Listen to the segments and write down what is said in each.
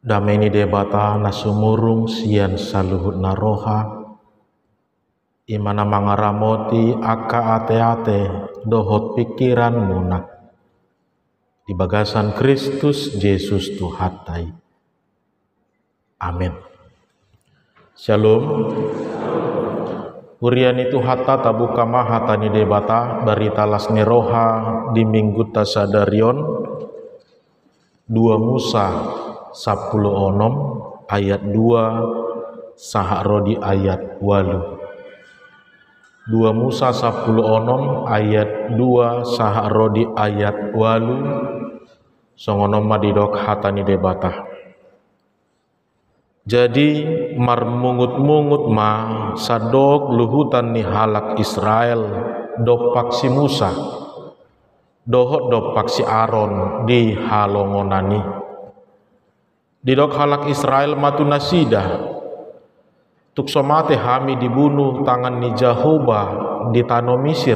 Damai ni debata nasumurung sian saluhut naroha imana mangaramoti aka ate-ate dohot pikiran muna di bagasan Kristus Yesus Tuhatai. Amin. Shalom. Urian itu hatta tabuka mahata ni debata baritalas neroha di minggu tasadarion 2 Musa 10 onom ayat 2 saharodi ayat 8. 2 Musa 10 onom ayat 2 saharodi ayat 8 songonom madidok hatani debata. Jadi marmungut-mungut ma sadok luhutan ni halak Israel dopak si Musa dohot dopak si Aaron di halongonani. Didok halak Israel matu nasida tuk somate hami dibunuh tangan ni Jehovah di tanah Mesir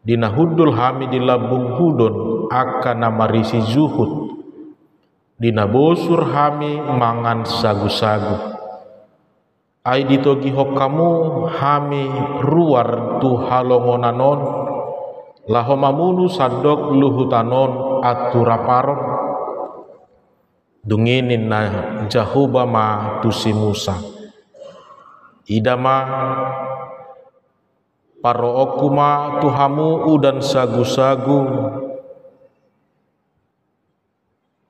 dinahudul hami di labung hudon akan namarisi zuhud dinabosur hami mangan sagu-sagu ai ditogi kamu hami ruar tu halongonanon lahomamunu sadok luhutanon aturaparon dunginin na Jehovah ma tu si Musa idama parookuma tuhamu udan sagu-sagu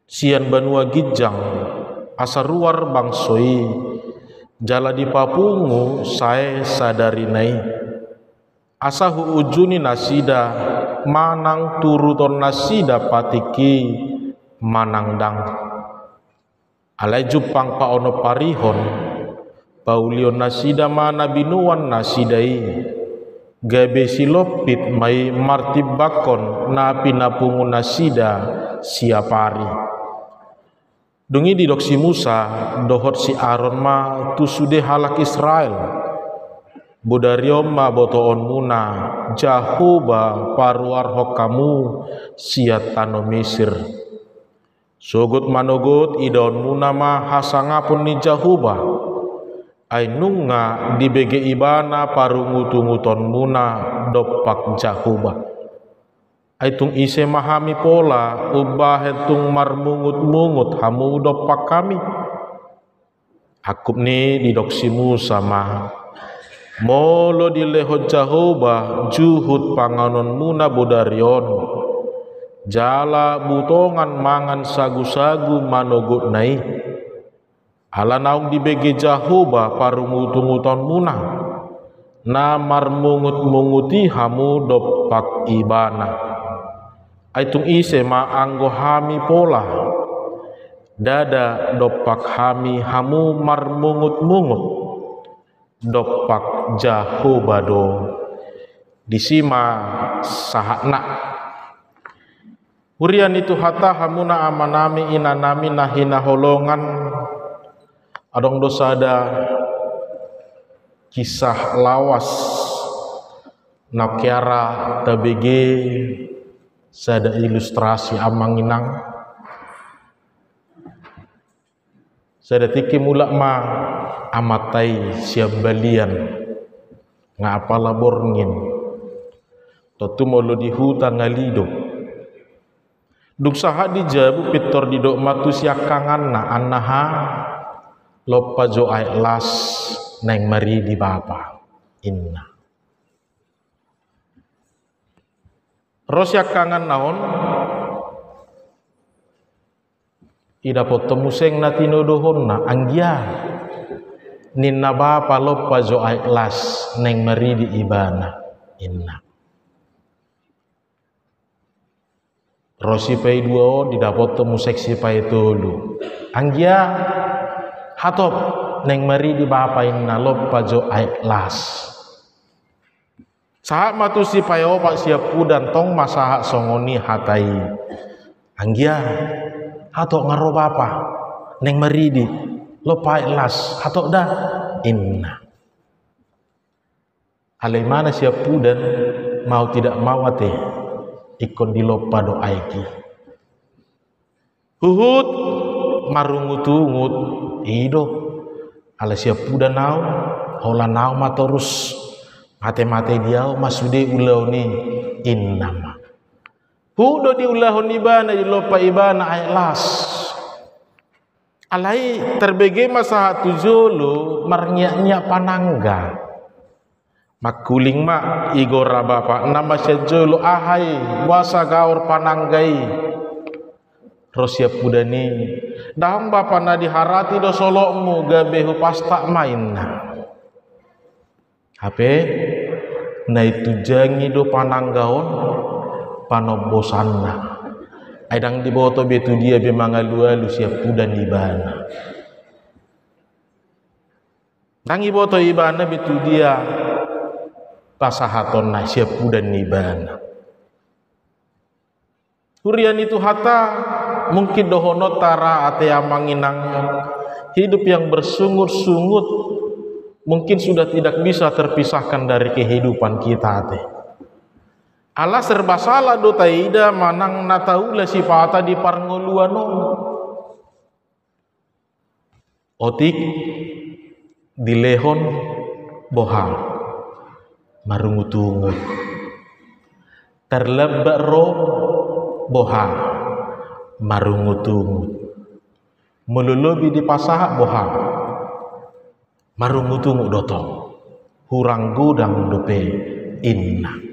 sian banua gijang asaruar bangsoi jala di papungu sae sadari nai asahu ujuni nasida manang turuton nasida patiki manang dang alai jupang pa ono parihon paulion nasida mana binuan nasidai gabe silopit mai martibakon na pinapungun nasida siapari dungi di doksi Musa dohot si Aaron ma tusude halak Israel budariom ma botoon muna Jehovah paruar hokamu siat tano Mesir sogot manogot idon muna ma hasangapun ni Jehovah ai nunga di bege ibana parungutunguton muna dopak Jehovah ai tung ise mahami pola ubah tung marmungut-mungut hamu dopak kami akup ni didoksi Musa ma molo dilehot Jehovah juhud panganon muna budarion jala butongan mangan sagu-sagu manogot nai ala naung di bege Jehovah parungutunguton muna na marmungut-munguti hamu dopak ibana aitung ise ma anggo hami pola dada dopak hami hamu marmungut-mungut dopak Jehovah do disima sahakna. Urian itu hatta hamuna amanami inanami nahina holongan adong dosa ada kisah lawas nakiara tabege sada ilustrasi amanginang sada tiki mulak ma amatai siap balian ngapa laborngin totu molo di hutan ngalido duk saha dijabu pitor didok matu siakangan na anaha lopa jo ai las neng mari di bapa inna rosya kangen naon ida potemu seng natino dohonna anggia ninna bapa lopa jo ai las neng mari di ibana inna rosi pai dua didapot temu seksi pai tolu anggia hatop neng mari di bapa inna lopa jo ai las sahat matu si payo pak siap pudan tong masaha songoni hatai anggia hatok ngaro bapa neng mari di lopa ai las hatok dah inna alai mana siap pudan mau tidak mau ate ikon di lopa doa iki Huhud marungut-ungut ido ala siap puda nau hola nau ma terus mate-mate dia masude ulau ni innama hudo di ulahu ibana di lopa ibana aylas alai terbege masa tujolo marnya panangga makuling mak igora bapak nama sejolo ahai wasa gaur pananggai rosia pudani dahang bapak na diharati do solokmu gabehu pasta mainna hape na itu jangi do pananggaon panobosanna aidang diboto betu dia be mangalualu siap pudan ibana dang iboto ibana betu dia pasahaton na siap pudan ibana hurian itu hata mungkin dohono tara ate amanginang hidup yang bersungut-sungut mungkin sudah tidak bisa terpisahkan dari kehidupan kita ate Allah serba salah do taida manang nataula sifata di parngoluano otik dilehon boha marungut-ungut terlebak ro boha marungut-ungut melulubi di pasahak boha marungut-ungut dotong hurang gudang dope inna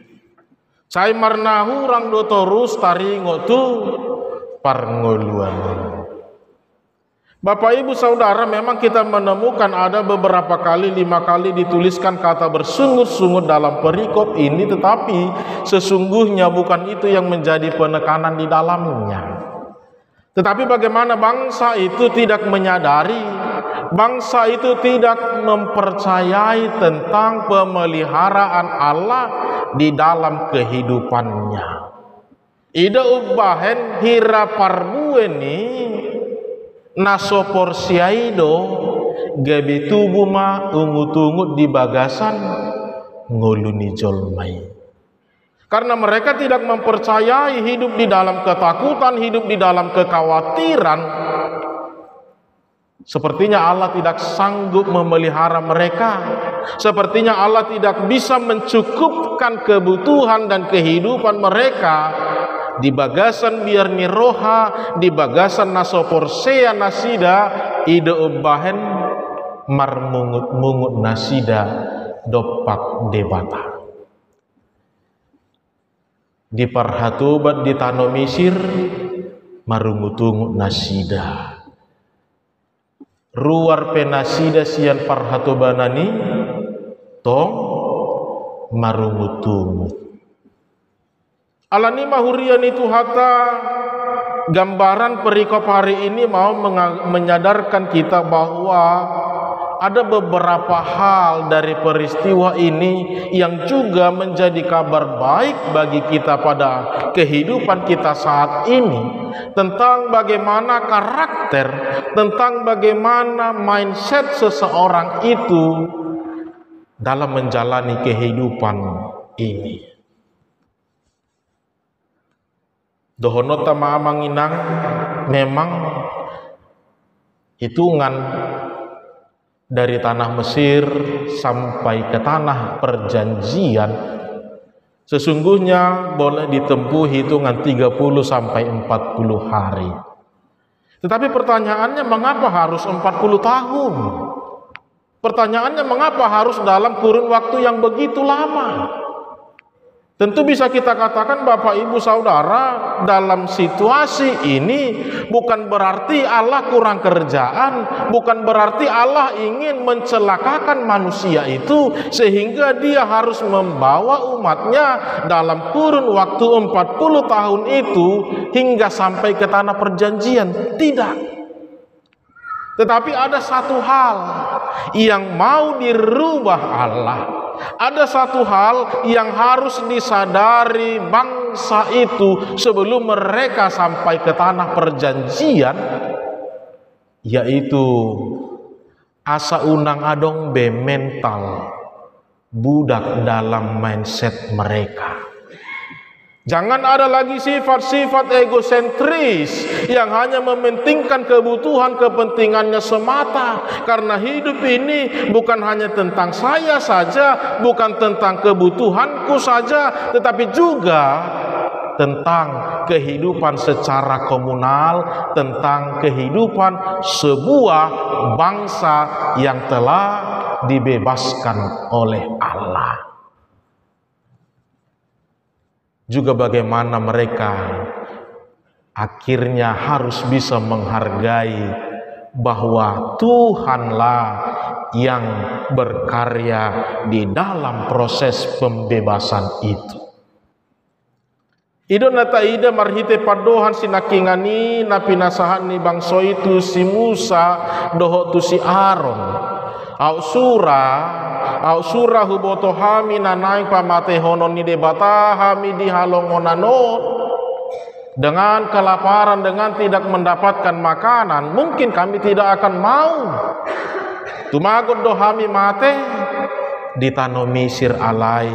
saya marna hurang do terus taringo tu parngoluan. Bapak Ibu Saudara, memang kita menemukan ada beberapa kali 5 kali dituliskan kata bersungut-sungut dalam perikop ini, tetapi sesungguhnya bukan itu yang menjadi penekanan di dalamnya. Tetapi bagaimana bangsa itu tidak menyadari, bangsa itu tidak mempercayai tentang pemeliharaan Allah di dalam kehidupannya. Ida ubahen hira parbueni naso porsiaido gabi tubuh ma ungut-ungut di bagasan ngoluni jolmai. Karena mereka tidak mempercayai hidup di dalam ketakutan, hidup di dalam kekhawatiran. Sepertinya Allah tidak sanggup memelihara mereka. Sepertinya Allah tidak bisa mencukupkan kebutuhan dan kehidupan mereka. Di bagasan biar niroha, di bagasan nasoporsea nasida, ide ubahen marmungut-mungut nasida dopak debata. Di parhatubat di tanah Mesir marungut-ungut nasida. Ruar penasida sian parhatubanani tong marungut-ungut. Alani mahurian itu hata gambaran perikop hari ini mau menyadarkan kita bahwa ada beberapa hal dari peristiwa ini yang juga menjadi kabar baik bagi kita pada kehidupan kita saat ini, tentang bagaimana karakter, tentang bagaimana mindset seseorang itu dalam menjalani kehidupan ini. Dohonota maamanginang memang hitungan dari tanah Mesir sampai ke tanah perjanjian sesungguhnya boleh ditempuh hitungan 30 sampai 40 hari. Tetapi pertanyaannya, mengapa harus 40 tahun? Pertanyaannya, mengapa harus dalam kurun waktu yang begitu lama? Tentu bisa kita katakan Bapak Ibu Saudara, dalam situasi ini bukan berarti Allah kurang kerjaan, bukan berarti Allah ingin mencelakakan manusia itu sehingga dia harus membawa umatnya dalam kurun waktu 40 tahun itu hingga sampai ke tanah perjanjian. Tidak. Tetapi ada satu hal yang mau dirubah Allah. Ada satu hal yang harus disadari bangsa itu sebelum mereka sampai ke tanah perjanjian, yaitu asa unang adong be mental budak dalam mindset mereka. Jangan ada lagi sifat-sifat egosentris yang hanya mementingkan kebutuhan kepentingannya semata. Karena hidup ini bukan hanya tentang saya saja, bukan tentang kebutuhanku saja, tetapi juga tentang kehidupan secara komunal, tentang kehidupan sebuah bangsa yang telah dibebaskan oleh Allah. Juga bagaimana mereka akhirnya harus bisa menghargai bahwa Tuhanlah yang berkarya di dalam proses pembebasan itu. Ido nata ida marhite padohan sinakingani napi nasahan ni bangso itu si Musa doho tu si Aaron. Au surah huboto hami nanai pamate honon ni debata hami di halongonanon. Dengan kelaparan, dengan tidak mendapatkan makanan, mungkin kami tidak akan mau. Tumagot do hami mate di tanah Mesir alai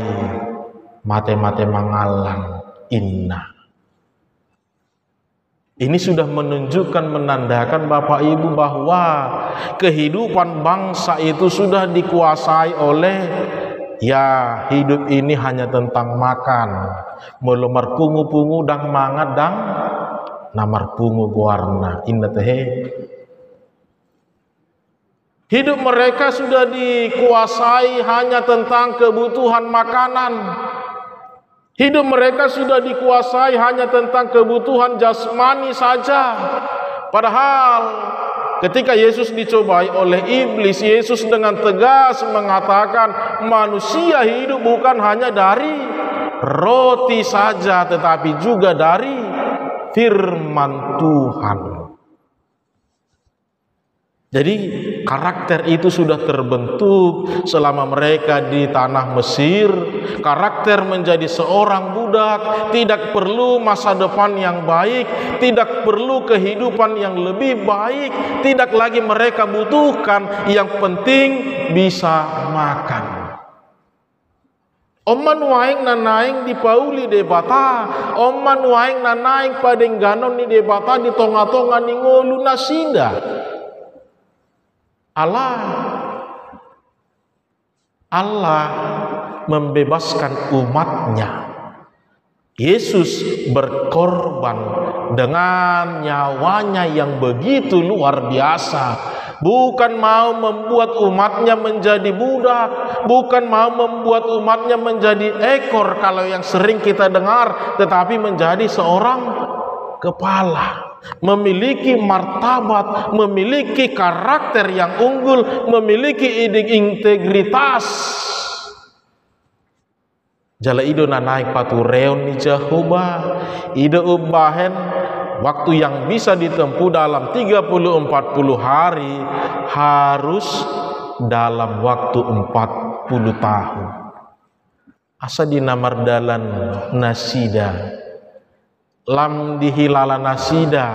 mate-mate mangalang inna. Ini sudah menunjukkan, menandakan Bapak Ibu bahwa kehidupan bangsa itu sudah dikuasai oleh hidup ini hanya tentang makan. Melomar pungu-pungu dang mangat dang namar pungu guarna inna tehe. Hidup mereka sudah dikuasai hanya tentang kebutuhan makanan. Hidup mereka sudah dikuasai hanya tentang kebutuhan jasmani saja. Padahal ketika Yesus dicobai oleh iblis, Yesus dengan tegas mengatakan manusia hidup bukan hanya dari roti saja, tetapi juga dari firman Tuhan. Jadi karakter itu sudah terbentuk selama mereka di tanah Mesir. Karakter menjadi seorang budak, tidak perlu masa depan yang baik, tidak perlu kehidupan yang lebih baik, tidak lagi mereka butuhkan, yang penting bisa makan. Oman waeng nanaing di pauli debata, oman waeng nanaing padengganon ni debata di tonga-tonga ni ngolu nasida. Allah membebaskan umatnya. Yesus berkorban dengan nyawanya yang begitu luar biasa. Bukan mau membuat umatnya menjadi budak, bukan mau membuat umatnya menjadi ekor kalau yang sering kita dengar, tetapi menjadi seorang kepala. Memiliki martabat, memiliki karakter yang unggul, memiliki integritas. Jala ido naik patu reon ni Jehovah, ido ubahen waktu yang bisa ditempuh dalam 30-40 hari harus dalam waktu 40 tahun. Asa dinamardalan nasida. Lam dihilala nasida,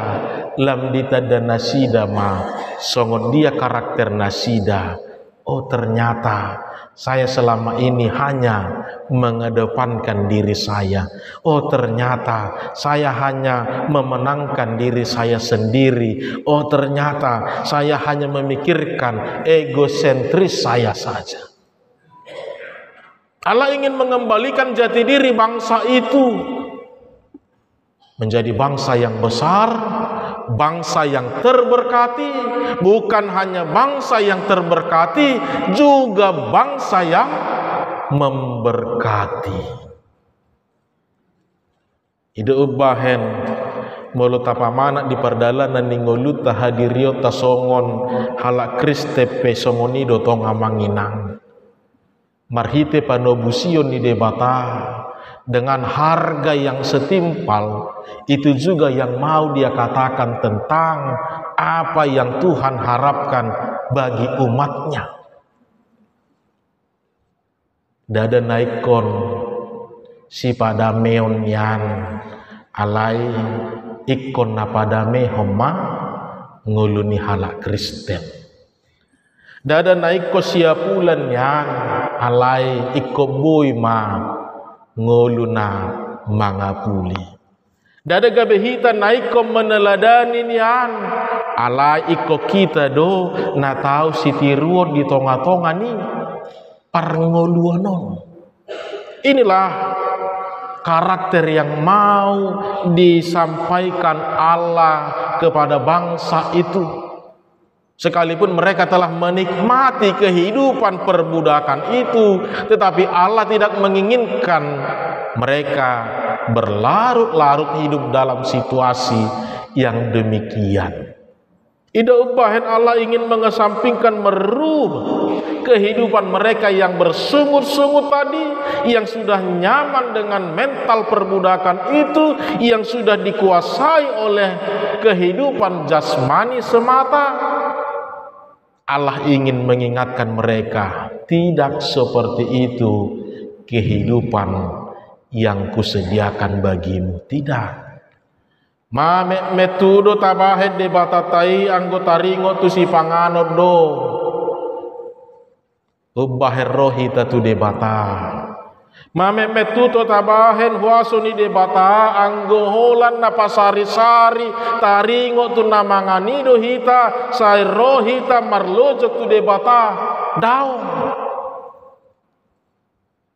lam ditada nasida ma songon dia karakter nasida. Oh ternyata saya selama ini hanya mengedepankan diri saya. Oh ternyata saya hanya memenangkan diri saya sendiri. Oh ternyata saya hanya memikirkan egosentris saya saja. Allah ingin mengembalikan jati diri bangsa itu menjadi bangsa yang besar, bangsa yang terberkati, bukan hanya bangsa yang terberkati, juga bangsa yang memberkati. Ide ubahen mulut apa mana di perdalanan ningolut tahadirio tasongon halak kristepe songonido tong amanginang. Marhite panobusion ni debata dengan harga yang setimpal. Itu juga yang mau dia katakan tentang apa yang Tuhan harapkan bagi umatnya. Dada naikon si padameon yan alai ikon na padame homa nguluni halak Kristen. Dada naiko siapulan yan alai iko boy ma nguluna mangapuli. Dada gabe hita naiko meneladani nian ala iko kita do na tahu si tiruon di tonga-tonga ni parngoluanon. Inilah karakter yang mau disampaikan Allah kepada bangsa itu. Sekalipun mereka telah menikmati kehidupan perbudakan itu, tetapi Allah tidak menginginkan mereka berlarut-larut hidup dalam situasi yang demikian. Ida ubahan Allah ingin mengesampingkan merubah kehidupan mereka yang bersungut-sungut tadi, yang sudah nyaman dengan mental perbudakan itu, yang sudah dikuasai oleh kehidupan jasmani semata. Allah ingin mengingatkan mereka, tidak seperti itu kehidupan yang kusediakan bagimu. Tidak. Mame metudo tabahet de batatai anggota ringo tu si panganod do. Ubaher rohi tatu de bata. Mame metuto tabahen huasuni de bata anggoholan na pasari-sari taringo tu namanganido hita sai rohita marlojok tu de bata daun.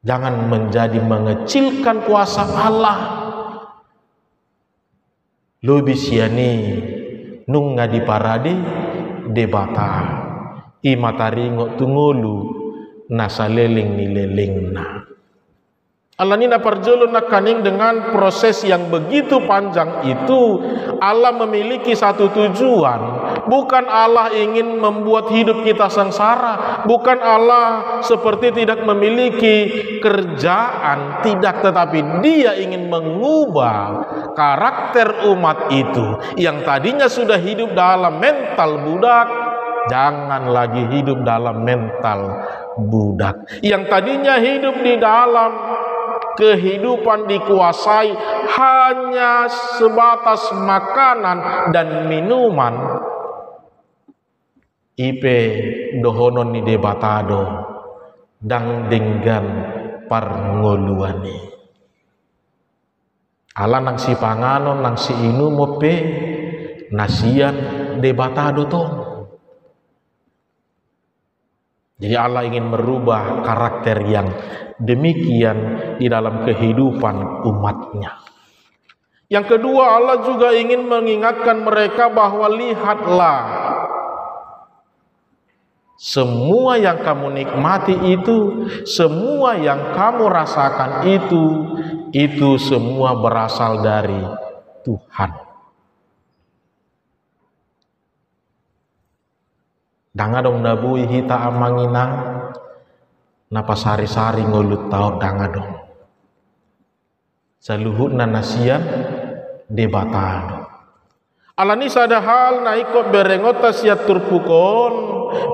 Jangan menjadi mengecilkan kuasa Allah. Lobi siani nunga di parade debata imataringo tungulu nasa leleng ni leleng na. Allah nina parjolo nak kaning dengan proses yang begitu panjang itu. Allah memiliki satu tujuan. Bukan Allah ingin membuat hidup kita sengsara. Bukan Allah seperti tidak memiliki kerjaan. Tidak, tetapi Dia ingin mengubah karakter umat itu. Yang tadinya sudah hidup dalam mental budak, jangan lagi hidup dalam mental budak. Yang tadinya hidup di dalam kehidupan dikuasai hanya sebatas makanan dan minuman, ipe dohonon ni debatado dang dengan parngoluani. Ala nang si panganon nang si inu mope nasian debatado to. Jadi Allah ingin merubah karakter yang demikian di dalam kehidupan umatnya. Yang kedua, Allah juga ingin mengingatkan mereka bahwa lihatlah, semua yang kamu nikmati itu, semua yang kamu rasakan itu semua berasal dari Tuhan. Dangadong nabui hita amanginang napa sari-sari ngolut tau dangadong saluhut na nasian debatado. Alani sadahal na ikot berengota siat turpukon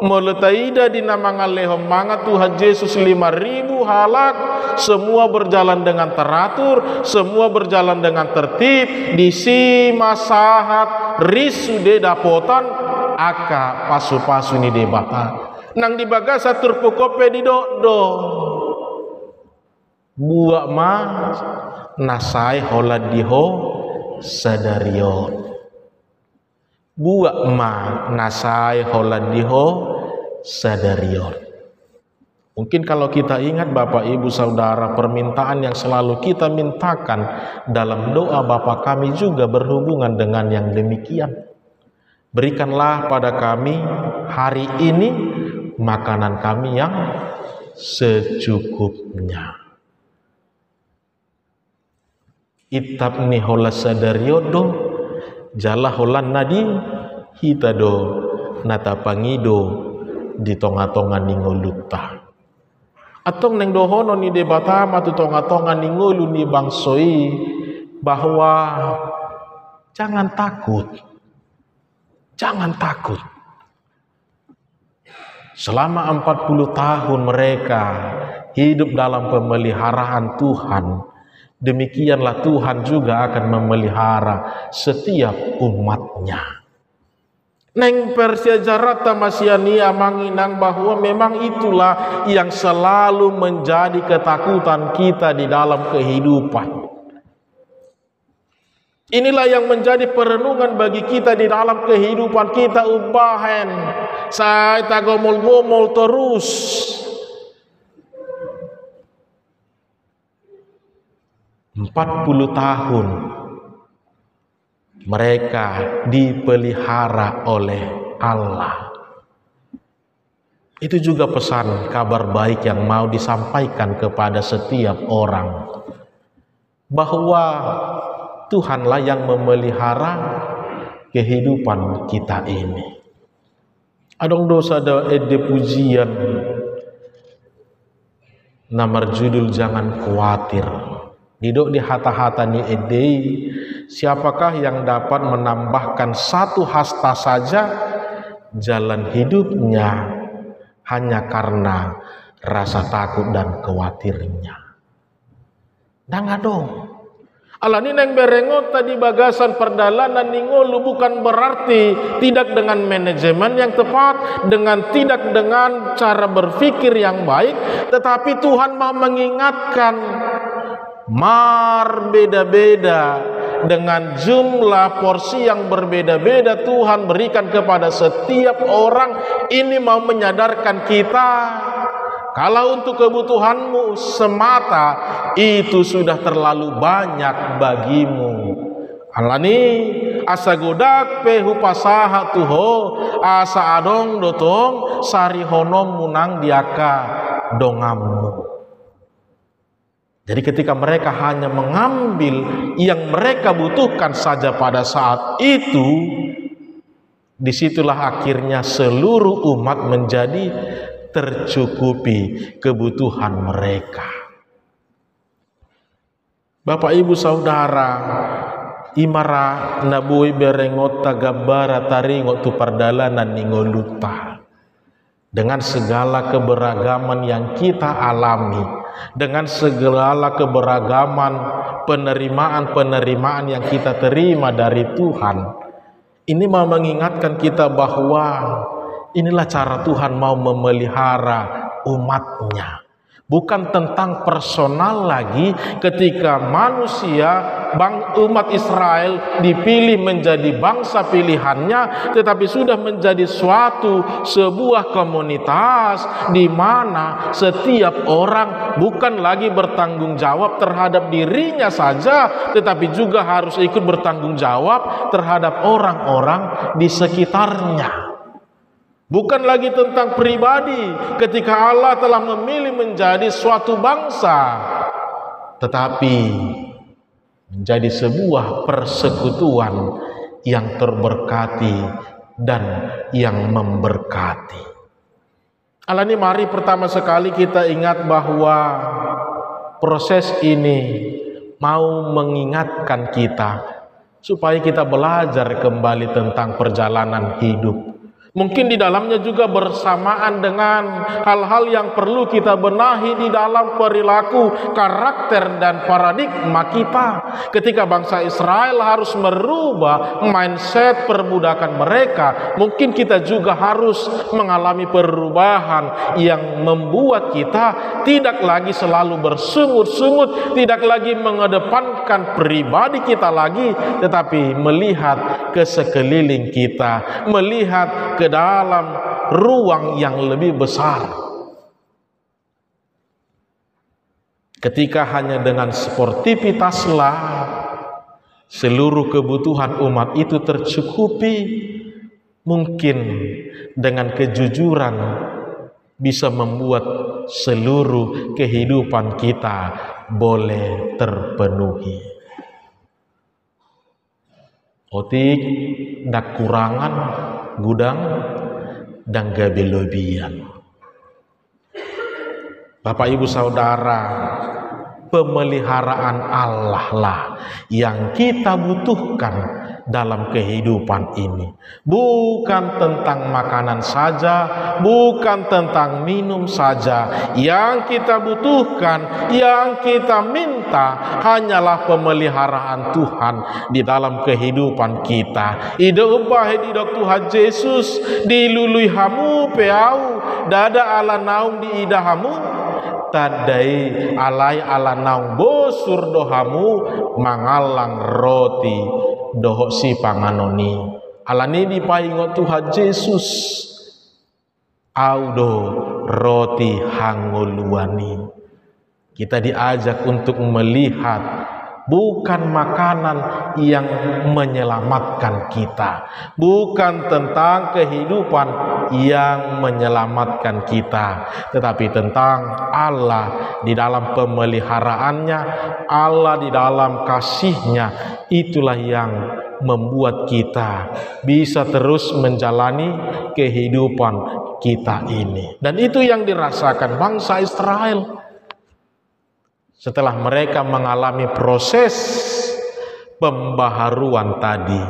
moletaida di nama ngalehom manga Tuhan Yesus 5.000 halak, semua berjalan dengan teratur, semua berjalan dengan tertib, disi masahat risude dapotan aka pasu-pasu ni debata nang dibaga satur pukope di do buak ma nasai holad diho sadarion buak ma nasai holad diho sadarion. Mungkin kalau kita ingat Bapak Ibu Saudara, permintaan yang selalu kita mintakan dalam doa Bapa kami juga berhubungan dengan yang demikian. Berikanlah pada kami hari ini makanan kami yang secukupnya. Itab ni hola sadariodo jala holan nadi hitado natapangido di tonga-tonga ningoluta. Atong neng dohono ni debata matu tonga-tonga ningolu ni bangsoi bahwa jangan takut. Jangan takut. Selama 40 tahun mereka hidup dalam pemeliharaan Tuhan, demikianlah Tuhan juga akan memelihara setiap umatnya. Neng persejarata masiania manginang bahwa memang itulah yang selalu menjadi ketakutan kita di dalam kehidupan. Inilah yang menjadi perenungan bagi kita di dalam kehidupan kita ubahen. Saya tak gomol-gomol terus. Empat 40 tahun mereka dipelihara oleh Allah. Itu juga pesan kabar baik yang mau disampaikan kepada setiap orang, bahwa Tuhanlah yang memelihara kehidupan kita ini. Adong dosa ada pujian namar judul jangan khawatir. Didok di hata-hata ni siapakah yang dapat menambahkan satu hasta saja jalan hidupnya hanya karena rasa takut dan khawatirnya. Dangan dong. Allah ni neng berengot tadi bagasan perdalanan ningolu bukan berarti tidak dengan manajemen yang tepat, tidak dengan cara berpikir yang baik, tetapi Tuhan mau mengingatkan beda-beda dengan jumlah porsi yang berbeda-beda Tuhan berikan kepada setiap orang. Ini mau menyadarkan kita, kalau untuk kebutuhanmu semata itu sudah terlalu banyak bagimu. Alani asa godak pe hupasaha tuho asa adong dotong sari honom munang diaka dongammu. Jadi ketika mereka hanya mengambil yang mereka butuhkan saja pada saat itu, disitulah akhirnya seluruh umat menjadi tercukupi kebutuhan mereka. Bapak Ibu Saudara, imara nabui berengot tagabara taringot tu perdalanan ningoluta. Dengan segala keberagaman yang kita alami, dengan segala keberagaman penerimaan yang kita terima dari Tuhan, ini mau mengingatkan kita bahwa inilah cara Tuhan mau memelihara umatnya. Bukan tentang personal lagi ketika manusia, umat Israel dipilih menjadi bangsa pilihannya, tetapi sudah menjadi sebuah komunitas di mana setiap orang bukan lagi bertanggung jawab terhadap dirinya saja, tetapi juga harus ikut bertanggung jawab terhadap orang-orang di sekitarnya. Bukan lagi tentang pribadi ketika Allah telah memilih menjadi suatu bangsa, tetapi menjadi sebuah persekutuan yang terberkati dan yang memberkati. Allah ini mari pertama sekali kita ingat bahwa proses ini mau mengingatkan kita supaya kita belajar kembali tentang perjalanan hidup. Mungkin di dalamnya juga bersamaan dengan hal-hal yang perlu kita benahi di dalam perilaku, karakter, dan paradigma kita. Ketika bangsa Israel harus merubah mindset perbudakan mereka, mungkin kita juga harus mengalami perubahan yang membuat kita tidak lagi selalu bersungut-sungut, tidak lagi mengedepankan pribadi kita lagi, tetapi melihat ke sekeliling kita, melihat ke dalam ruang yang lebih besar. Ketika hanya dengan sportivitaslah seluruh kebutuhan umat itu tercukupi, mungkin dengan kejujuran bisa membuat seluruh kehidupan kita boleh terpenuhi. Otik dak kurangan gudang dan gabelobian. Bapak Ibu Saudara, pemeliharaan Allah lah yang kita butuhkan dalam kehidupan ini. Bukan tentang makanan saja, bukan tentang minum saja. Yang kita butuhkan, yang kita minta hanyalah pemeliharaan Tuhan di dalam kehidupan kita. Ida ubah hidup Tuhan Yesus dilului hamu peau dada ala naung di idahamu tadai alai ala naung bosur dohamu mangalang roti dohok si panganoni alani di paingo Tuhan Yesus audo roti hangoluani. Kita diajak untuk melihat bukan makanan yang menyelamatkan kita, bukan tentang kehidupan yang menyelamatkan kita, tetapi tentang Allah di dalam pemeliharaannya, Allah di dalam kasihnya. Itulah yang membuat kita bisa terus menjalani kehidupan kita ini. Dan itu yang dirasakan bangsa Israel setelah mereka mengalami proses pembaharuan tadi.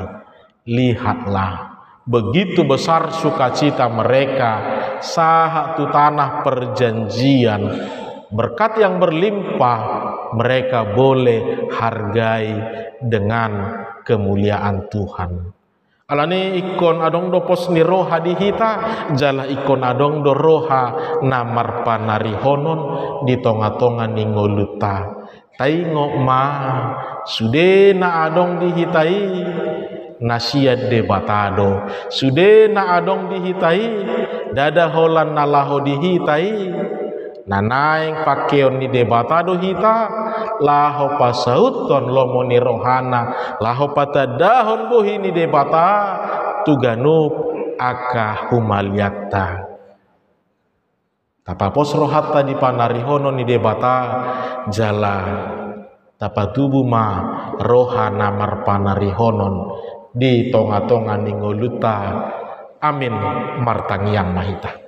Lihatlah begitu besar sukacita mereka saat tu tanah perjanjian, berkat yang berlimpah mereka boleh hargai dengan kemuliaan Tuhan. Alani ikon adong do pos ni roha di hita, jala ikon adong do roha namar panari honon di tonga-tonga ni ngoluta. Taingok ma sude na adong di hitai nasiat de batado, sude na adong di hitai dada holan nalaho di hitai. Nanaing pakeon ni debatado hita laho pasauton lomo ni rohana laho patadahon buhi ni debata tuganup aka humaliakta tapapos rohata di panarihono ni debata jala tapatubu ma rohana marpanarihonon di tonga-tonga ni ngoluta. Amin martangiang mahita.